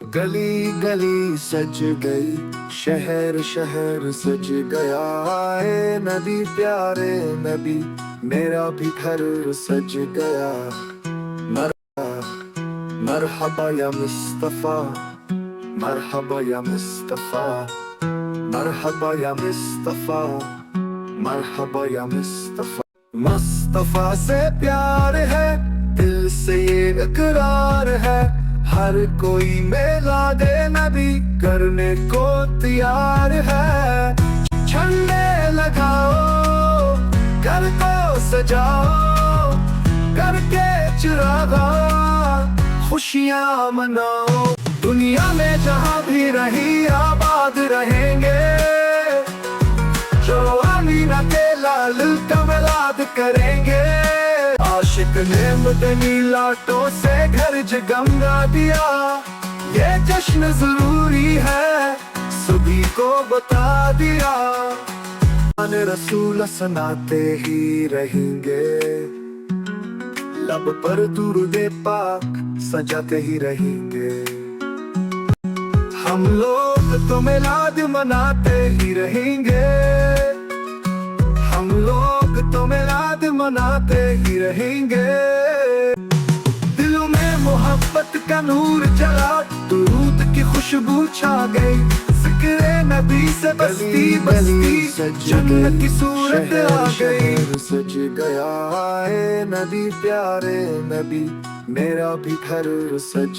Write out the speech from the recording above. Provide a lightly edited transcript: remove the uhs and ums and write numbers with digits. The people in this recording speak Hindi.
गली गली सज गई, शहर शहर सज गया। आए नदी प्यारे नबी, मेरा भी घर सज गया। मरहबा या मुस्तफा, मरहबा या मुस्तफा, मरहबा या मुस्तफा, मरहबा या मुस्तफा। मुस्तफा से प्यार है, दिल से ये इकरार है। हर कोई मेला दे नबी करने को तैयार है। झंडे लगाओ, घर को सजाओ, करके चिरागा खुशियाँ मनाओ। दुनिया में जहाँ भी रही आबाद रहेंगे, जो अमीना के लाल का मिलाद करेंगे। आशिक ने मदनी लाटों से घर जगमगा दिया। ये जश्न जरूरी है, सभी को बता दिया। रसूल सुनाते ही रहेंगे, लब पर दुरूदे पाक सजाते ही रहेंगे। हम लोग तो मिलाद मनाते ही रहेंगे, हम लोग तो मिलाद मनाते ही रहेंगे। दिलों में मोहब्बत का नूर जला, दुरूद की खुशबू छा गई। जिक्र नबी से बस्ती बस्ती जन्नत की सूरत आ गई। सज गया आए नदी प्यारे नबी, मेरा भी घर सज